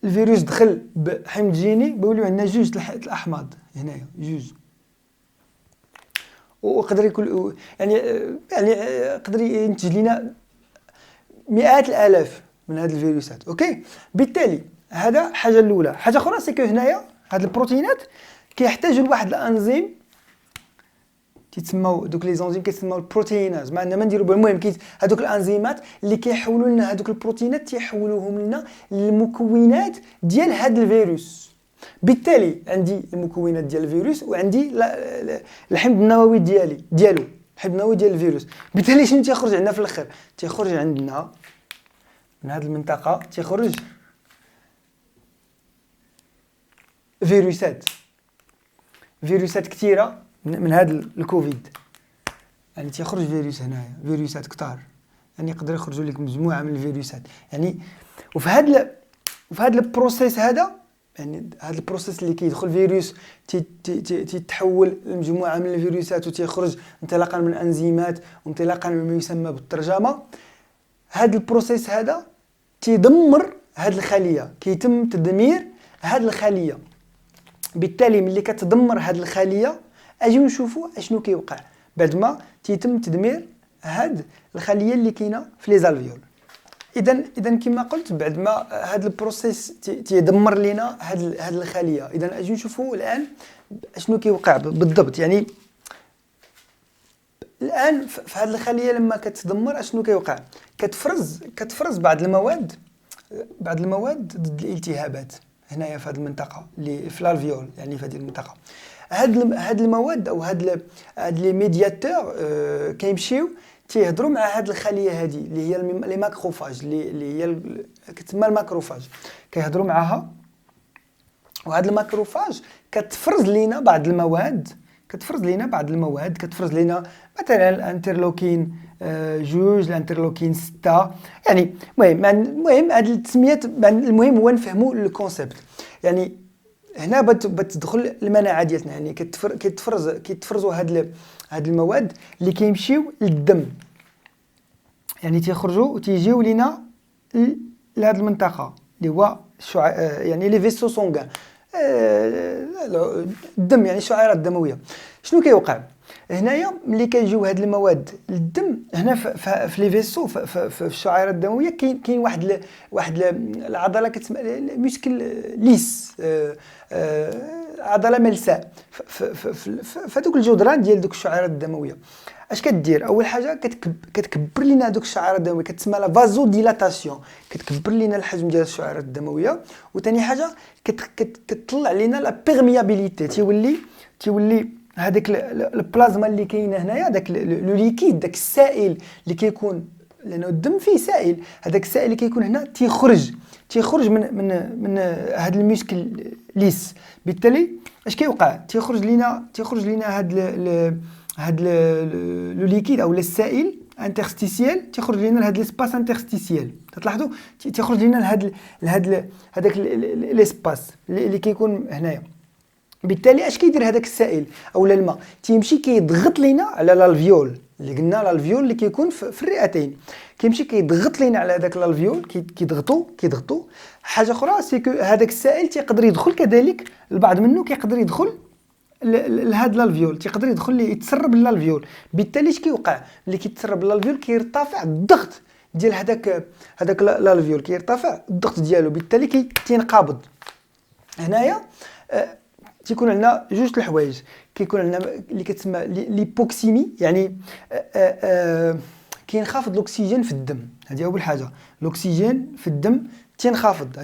الفيروس دخل بحمض جيني بيوليو عندنا جوج الاحماض هنايا، جوج. ويقدر يكون يعني يقدر ينتج لنا مئات الالاف من هاد الفيروسات. اوكي، بالتالي هذا حاجه الاولى. حاجه اخرى سي كو هنايا هاد البروتينات كيحتاجوا لواحد الانزيم تيتسموا، دوك لي زونزيم كيتسموا البروتيناز. ما عندنا ما نديروا. المهم هذوك الانزيمات اللي كيحولوا لنا هذوك البروتينات، تيحولوهم لنا للمكونات ديال هاد الفيروس. بالتالي عندي المكونات ديال الفيروس وعندي الحمض النووي ديالو، الحمض النووي ديال الفيروس. بالتالي شنو تيخرج عندنا في الاخر؟ تيخرج عندنا من هذه المنطقه تيخرج فيروسات كثيره من هذا الكوفيد. يعني تيخرج فيروس هنايا، فيروسات كثار. يعني يقدر يخرجوا لك مجموعه من الفيروسات. يعني وفي هذا البروسيس هذا، يعني هذا البروسيس اللي كيدخل فيروس تيتحول لمجموعه من الفيروسات وتيخرج انطلاقا من انزيمات وانطلاقا مما يسمى بالترجمه. هذا البروسيس هذا تيدمر هذه الخليه، كيتم تدمير هذه الخليه. بالتالي ملي كتدمر هذه الخليه اجيو نشوفوا اشنو كيوقع بعد ما تيتم تدمير هذه الخليه اللي كاينه في لي زالفيول. اذا كما قلت، بعد ما هذا البروسيس تيدمر لينا هذه الخليه، اذا اجيو نشوفوا الان اشنو كيوقع بالضبط. يعني الان في هذه الخليه لما كتدمر اشنو كيوقع؟ كتفرز بعض المواد ضد الالتهابات هنايا في هذه المنطقه اللي في الالفيول. يعني في هذه المنطقه هاد المواد او هاد لي ميدياتور كيمشيو تيهضروا مع هاد الخليه هذه اللي هي لي ماكروفاج، اللي هي كتسمى الماكروفاج. كيهضروا معها، وهاد الماكروفاج كتفرز لينا بعض المواد، كتفرز لنا مثلا الانترلوكين 2، الانترلوكين 6. يعني المهم هاد التسميات، المهم هو نفهموا الكونسيبت. يعني هنا بتدخل المناعه ديالنا. يعني كيتفرزوا هاد المواد اللي كيمشيو للدم. يعني تيخرجوا وتيجيو لينا لهاد المنطقه اللي هو يعني لي فيسو سونغان، الدم، يعني الشعيرات الدمويه. شنو كيوقع هنايا ملي كيجيو هاد المواد للدم؟ هنا في لي فيسو، في الشعيرات الدمويه كاين واحد العضله كتسمى ميسكل ليس، عضله ملساء في دوك الجدران ديال دوك الشعيرات الدمويه. اش كدير؟ اول حاجه كتكبر لنا دوك الشعيرات الدمويه، كتسمى لا فازو ديلاتاسيون، كتكبر لنا الحجم ديال الشعيرات الدمويه. وثاني حاجه كتطلع لنا لا بيرميابيليتي، تيولي هذاك البلازما اللي كاينه هنايا، داك لو ليكيد، داك السائل اللي كيكون، لانه الدم فيه سائل، هذاك السائل اللي كيكون هنا تيخرج من هذا الميسكل ليس. بالتالي اش كيوقع؟ تيخرج لنا هاد لو ليكيد او السائل انترستيسيال، تيخرج لنا لهاد ليسباس انترستيسيال. تلاحظوا تيخرج لنا هذاك ليسباس اللي كيكون هنايا. بالتالي اش كيدير هذاك السائل او الماء؟ تيمشي كيضغط لينا على الالفيول، اللي قلنا الالفيول اللي كيكون في الرئتين. كيمشي كيضغط لينا على هذاك الالفيول، كيضغطوا. حاجه اخرى سي كو هذاك السائل تيقدر يدخل كذلك، البعض منه كيقدر يدخل لهاد الالفيول، تيقدر يدخل يتسرب للالفيول. بالتالي اش كيوقع ملي كيتسرب للالفيول؟ كيرتفع الضغط ديال هذاك الالفيول، كيرتفع الضغط ديالو. بالتالي تينقبض. هنايا تيكون عندنا جوج الحوايج. كيكون عندنا اللي كتسمى ليبوكسيمي، يعني كينخفض الاكسجين في الدم. هذه اول حاجه، الاكسجين في الدم تينخفض.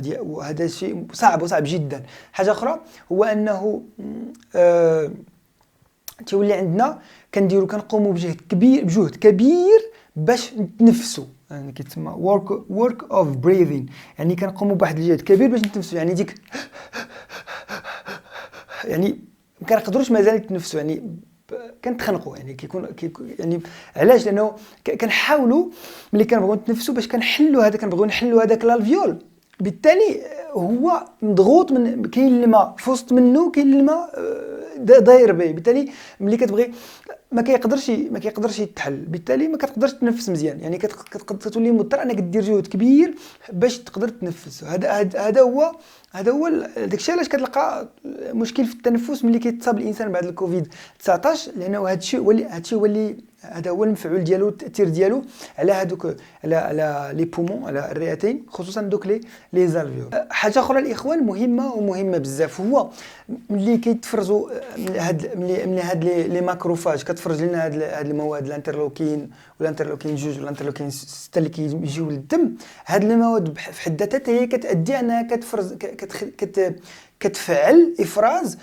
هذا شيء صعب جدا. حاجه اخرى هو انه تيولي عندنا كنقوموا بجهد كبير باش نتنفسوا. يعني كيتسمى work of breathing، يعني كنقوموا بواحد الجهد كبير باش نتنفسوا، يعني ديك يعني ما كنقدروش مازال نتنفسوا، يعني كنتخنقوا، يعني كيكون يعني علاش؟ لانه كنحاولوا ملي كنبغيو نتنفسوا باش كنبغيو نحلوا هذاك الالفيول، بالتالي هو مضغوط، من كاين الماء في وسط منه، كاين الماء داير به، بالتالي ملي كتبغي ما كيقدرش يتحل، بالتالي ما كتقدرش تنفس مزيان، يعني كتولي مضطر انك دير جهد كبير باش تقدر تنفس. هذا هو داكشي علاش كتلقى مشكل في التنفس ملي كيتصاب الانسان بعد الكوفيد 19، لانه هادشي هو اللي هذا هو المفعول ديالو، التاثير ديالو على هذوك على لي بومون، على الرئتين، خصوصا دوك لي زالفيول. حاجه اخرى الاخوان مهمه بزاف، هو ملي كيتفرزوا ملي هاد لي ماكروفاج كتفرز لنا هاد المواد الانترلوكين والانترلوكين 2 والانترلوكين 6 اللي كيجيو للدم، هاد المواد في حد ذاتها هي كتادي انها كتفعل افراز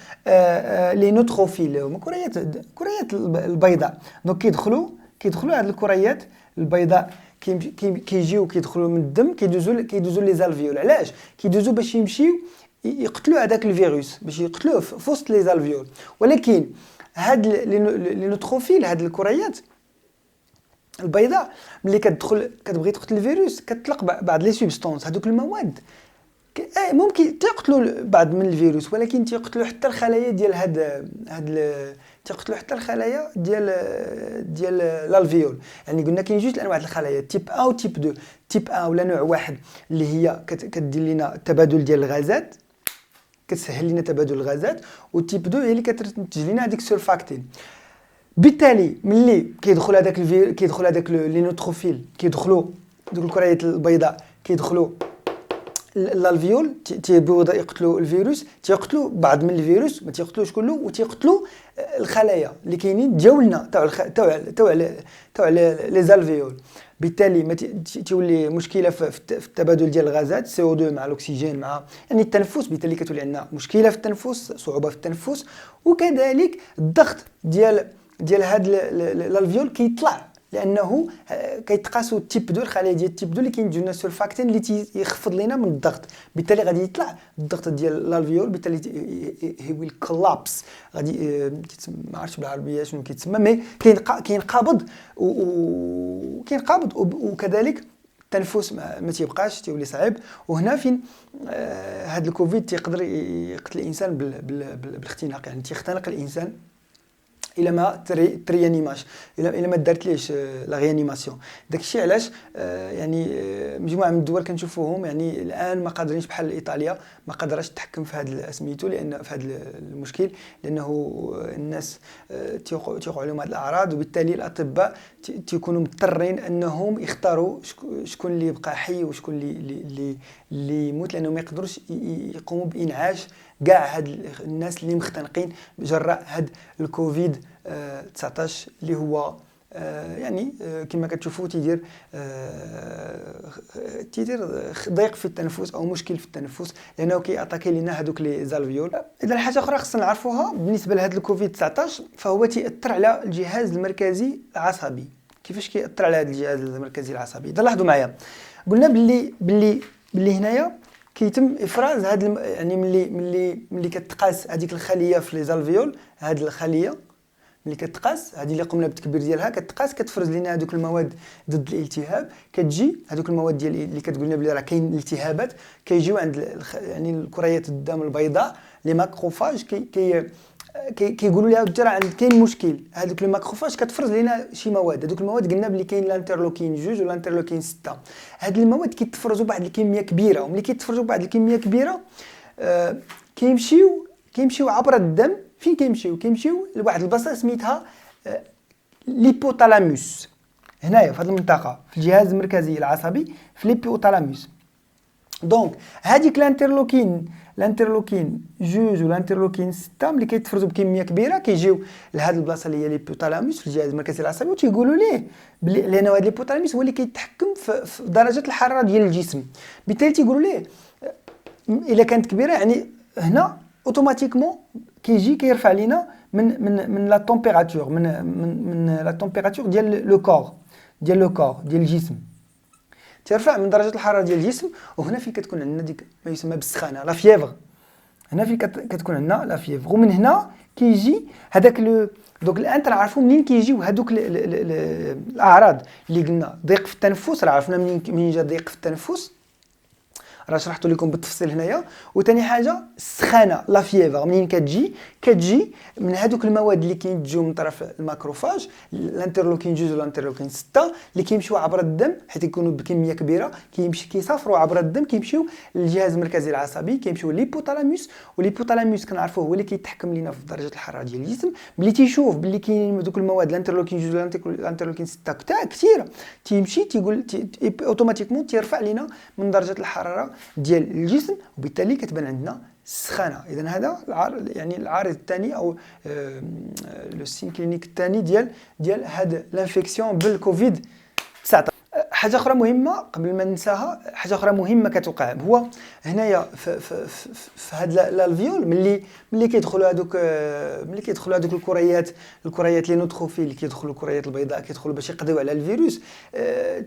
لي نوتروفيل، هما كريات البيضاء. دونك كيدخلوا هاد الكريات البيضاء، كيجيو كيدخلوا من الدم، كيدوزوا لي زالفيول. علاش كيدوزوا؟ باش يمشيو يقتلوا هذاك الفيروس، باش يقتلوه في وسط لي زالفيول. ولكن هاد لي نوتروفيل، هاد الكريات البيضاء، ملي كتبغي تقتل الفيروس كتطلق بعض لي سوبستانس، هذوك المواد ممكن تقتلوا بعض من الفيروس، ولكن تقتلوا حتى الخلايا ديال تقتلوا حتى الخلايا ديال الالفيول. يعني قلنا كاين جوج انواع الخلايا، تيب A و تيب 2. تيب A ولا نوع واحد اللي هي كدير لنا التبادل ديال الغازات، كتسهل لنا تبادل الغازات، وتيب 2 هي اللي كتنتج لنا هذيك السورفاكتين. بالتالي ملي كيدخل هذاك لي نوتروفيل، كيدخلوا دوك الكريات البيضاء، كيدخلوا الالفيول، تيبغيو يقتلوا الفيروس، تيقتلوا بعض من الفيروس، ما تيقتلوش كله، وتيقتلوا الخلايا اللي كاينين ديالنا تاع لي زالفيول. بالتالي ما تولي مشكله في التبادل ديال الغازات CO2 مع الاكسجين مع يعني التنفس، بالتالي كتولي عندنا مشكله في التنفس، صعوبه في التنفس، وكذلك الضغط ديال هاد الالفيول كيطلع، لانه كيتقاسوا التيب 2، الخلايا ديال التيب 2 اللي كينتجوا لنا سورفاكتين اللي تيخفض لنا من الضغط، بالتالي غادي يطلع الضغط ديال الالفيول، بالتالي هي ويل كولابس، غادي ما عرفتش بالعربيه شنو كيتسمى، مي كينقبض وكذلك التنفس ما تيبقاش، تيولي صعيب. وهنا فين هذا الكوفيد تيقدر يقتل الانسان بالاختناق، يعني تيختنق الانسان الى ما تريانيماش، الى ما دارت ليش لا ريانيماسيون. داكشي علاش يعني مجموعه من الدول كنشوفوهم يعني الان ما قادرينش، بحال ايطاليا ما قادراش تتحكم في هذا سميتو، لان في هذا المشكل، لانه الناس تيوقعوا لهم هذه الاعراض، وبالتالي الاطباء تيكونوا مضطرين انهم يختاروا شكون اللي يبقى حي وشكون اللي يموت، لانه ما يقدروش يقوموا بانعاش كاع هاد الناس اللي مختنقين بجراء هاد الكوفيد 19 اللي هو يعني كما كتشوفوا تيدير ضيق في التنفس او مشكل في التنفس، لانه كياتاكي لنا هذوك لي زالفيول. اذا حاجه اخرى خصنا نعرفوها بالنسبه لهذا الكوفيد 19، فهو تيأثر على الجهاز المركزي العصبي. كيفاش كيأثر على هذا الجهاز المركزي العصبي؟ اذا لاحظوا معايا، قلنا باللي هنايا كيتم افراز هاد يعني ملي كتقاس هذيك الخليه في لي زالفيول، هاد الخليه ملي كتقاس هذه اللي قمنا بالتكبير ديالها، كتفرز لنا هذوك المواد ضد الالتهاب، كتجي هذوك المواد ديال اللي كتقولنا بلي راه كاين التهابات، كيجيو عند يعني الكريات الدم البيضاء لي ماكروفاج، كيقولوا لها راه عند كاين مشكل، هذوك لي ماكروفاج كتفرز لنا شي مواد، هذوك المواد قلنا بلي كاين الانترلوكين 2 والانترلوكين 6. هاد المواد كيتفرزوا بواحد الكميه كبيره، وملي كيتفرزوا بواحد الكميه كبيره كيمشيو عبر الدم. فين كيمشيو لواحد البلاصه سميتها ليبوتالاموس، هنايا في هذه المنطقه في الجهاز المركزي العصبي في ليبوتالاموس. دونك هذيك الانترلوكين 2 والانترلوكين 6 ملي كيتفرزوا بكميه كبيره كيجيو لهاد البلاصه اللي هي ليبوتالاموس في الجهاز المركزي العصبي، وتيقولوا ليه لانه هذا ليبوتالاموس هو اللي كيتحكم في درجه الحراره ديال الجسم. بالتالي تيقولوا ليه الا كانت كبيره، يعني هنا اوتوماتيكمون كيجي كيرفع لينا من لا تمبيراتور، من لا تمبيراتور ديال لو كور ديال الجسم. تيرفع من درجه الحراره ديال الجسم، وهنا فين كتكون عندنا ديك ما يسمى بالسخانه لا فييفر. هنا فين كتكون عندنا لا فييفر، ومن هنا كيجي هذاك دوك الان تنعرفوا منين كيجيو هذوك الاعراض اللي قلنا. ضيق في التنفس، راه عرفنا منين جا ضيق في التنفس، راه شرحت لكم بالتفصيل هنايا. وثاني حاجه السخانه لا فييفر منين كتجي من هذوك المواد اللي كينتجوا من طرف الماكروفاج، الانترلوكين 2 والانترلوكين 6 اللي كيمشيو عبر الدم حيت يكونوا بكميه كبيره، كيسافروا عبر الدم، كيمشيو للجهاز المركزي العصبي، كيمشيو للهيبوثالاموس. والهيبوثالاموس كنعرفوه هو اللي كيتحكم لينا في درجه الحراره ديال الجسم. ملي تيشوف باللي كاين دوك المواد الانترلوكين 2 والانترلوكين 6 كثيره، تيمشي تيقول اوتوماتيكمون تيرفع لينا من درجه الحراره ديال الجسم، وبالتالي كتبان عندنا السخانه. اذا هذا يعني العارض الثاني او لو سين كلينيك الثاني ديال هاد لانفيكسيون بالكوفيد 19. حاجه اخرى مهمه قبل ما ننساها، حاجه اخرى مهمه كتوقع هو هنايا في هاد الالفيول. ملي كيدخلوا هذوك الكريات لي نوتروفيل اللي كيدخلوا الكريات البيضاء كيدخلوا باش يقضيو على الفيروس،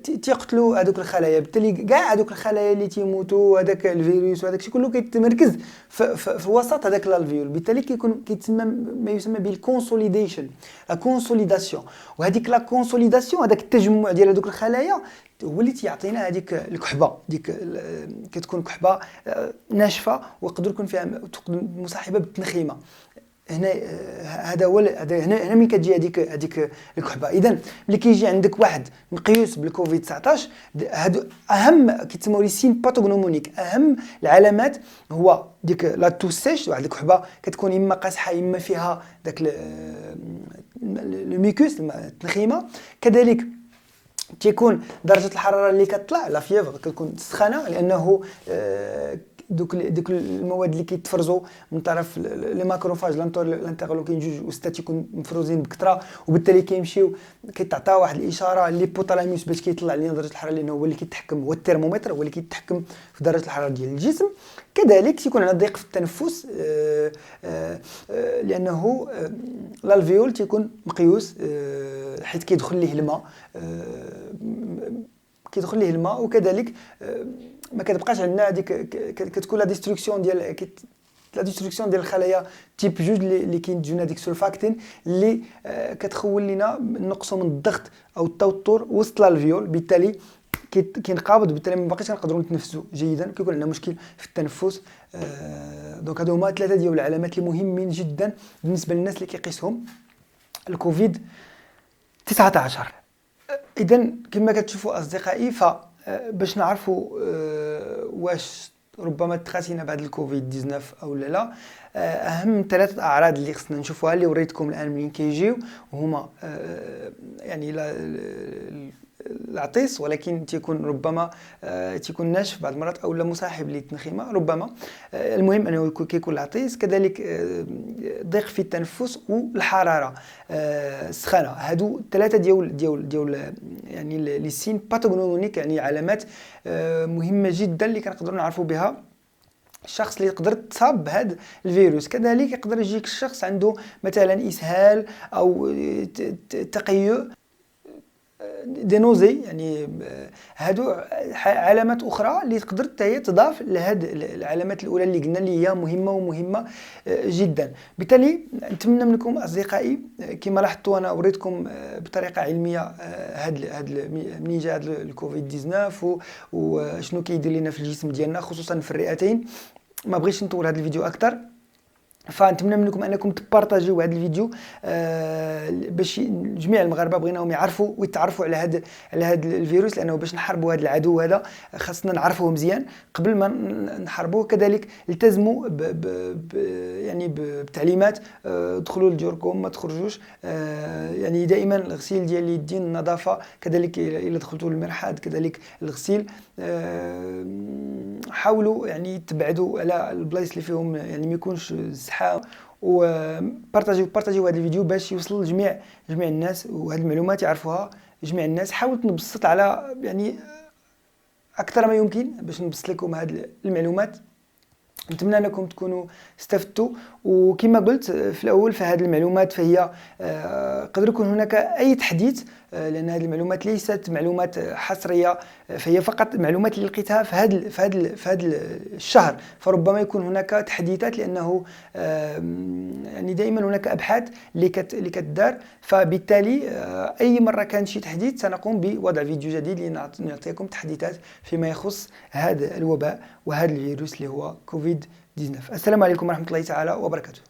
تيقتلوا هذوك الخلايا. بالتالي كاع هذوك الخلايا اللي تيموتوا، هذاك الفيروس وهذاك الشيء كله كيتمركز في وسط هذاك الالفيول. بالتالي كيتسمى ما يسمى بالكونسوليديشن، لا كونسوليداسيون. وهذيك لا كونسوليداسيون، هذاك التجمع ديال هذوك الخلايا هو اللي تيعطينا هذيك الكحبه. كتكون كحبه ناشفه ويقدر يكون فيها مصاحبه بالتنخيمه. هنا هذا هو هنا من كتجي هذيك الكحبه. اذا ملي كيجي عندك واحد مقيوس بالكوفيد 19، هادو اهم كيتسموا لي سين باثوغنومونيك. اهم العلامات هو ديك لا توسيش، واحد الكحبه كتكون اما قاصحه اما فيها داك الميكوس التنخيمه. كذلك تيكون درجه الحراره اللي كتطلع لا فييفر، كتكون سخانه، لانه دوك المواد اللي كيتفرزوا من طرف لي ماكروفاج الانترلوكين 2 و6 تيكون مفروزين بكثره، وبالتالي كيمشيو كيتعطى واحد الاشاره للهيبوثالاموس باش كيطلع لنا درجه الحراره، لانه هو اللي كيتحكم، هو الترمومتر هو اللي كيتحكم في درجه الحراره ديال الجسم. كذلك تيكون عندنا ضيق في التنفس، لانه الالفيول تيكون مقيوس حيت كيدخل ليه الماء، وكذلك ما كتبقاش عندنا هذيك كتكون لا ديستركسيون ديال الخلايا تيب 2 اللي كينتجوا هذيك سولفاكتين اللي كتخول لنا نقصوا من الضغط او التوتر وسط الالفيول. بالتالي كينقبض، بالتالي ما باقيش كنقدروا نتنفسوا جيدا، كيكون عندنا مشكل في التنفس. دونك هادو هما 3 ديال العلامات اللي مهمين جدا بالنسبه للناس اللي كيقيسهم الكوفيد 19. اذا كما كتشوفوا اصدقائي، باش نعرفوا واش ربما تخاسينا بعد الكوفيد 19 او لا، اهم 3 اعراض اللي خصنا نشوفوها اللي وريتكم الان منين كيجيو، وهما يعني العطيس، ولكن تيكون ربما تيكون ناشف بعض المرات او لا مصاحب للتنخيمه ربما. المهم انه كيكون العطيس، كذلك ضيق في التنفس والحراره السخانه. هادو 3 ديال يعني لي سين باثوغنومونيك، يعني علامات مهمه جدا اللي كنقدروا نعرفوا بها الشخص اللي يقدر تصاب بهذا الفيروس. كذلك يقدر يجيك الشخص عنده مثلا اسهال او تقيؤ دي نوزي، يعني هادو علامات اخرى اللي تقدر هي تضاف لهاد العلامات الاولى اللي قلنا اللي هي مهمه جدا. بالتالي نتمنى منكم اصدقائي، كما لاحظتوا انا وريتكم بطريقه علميه هاد منين جا هاد الكوفيد 19 وشنو كيدير لنا في الجسم ديالنا، خصوصا في الرئتين. ما بغيتش نطول هذا الفيديو اكثر، فنتمنى منكم انكم تبارطاجيو هذا الفيديو باش جميع المغاربه بغيناهم يعرفوا ويتعرفوا على هذا الفيروس، لانه باش نحاربوا هذا العدو هذا خاصنا نعرفوه مزيان قبل ما نحاربوه. كذلك التزموا يعني بالتعليمات، دخلوا لديوركم ما تخرجوش، يعني دائما الغسيل ديال اليدين، النظافه، كذلك الا دخلتوا للمرحاض كذلك الغسيل. حاولوا يعني تبعدوا على البلايص اللي فيهم يعني ما يكونش زحام، وبارطاجيو هذا الفيديو باش يوصل لجميع الناس، وهذه المعلومات يعرفوها جميع الناس. حاولت نبسط على يعني اكثر ما يمكن باش نبسط لكم هذه المعلومات. نتمنى انكم تكونوا استفدتوا، وكما قلت في الاول فهذه المعلومات فهي قدر يكون هناك اي تحديث لان هذه المعلومات ليست معلومات حصريه، فهي فقط معلومات اللي لقيتها في هذا الشهر. فربما يكون هناك تحديثات، لانه يعني دائما هناك ابحاث اللي كتدار، فبالتالي اي مره كان شي تحديث سنقوم بوضع فيديو جديد لنعطيكم تحديثات فيما يخص هذا الوباء وهذا الفيروس اللي هو كوفيد 19. السلام عليكم ورحمه الله تعالى وبركاته.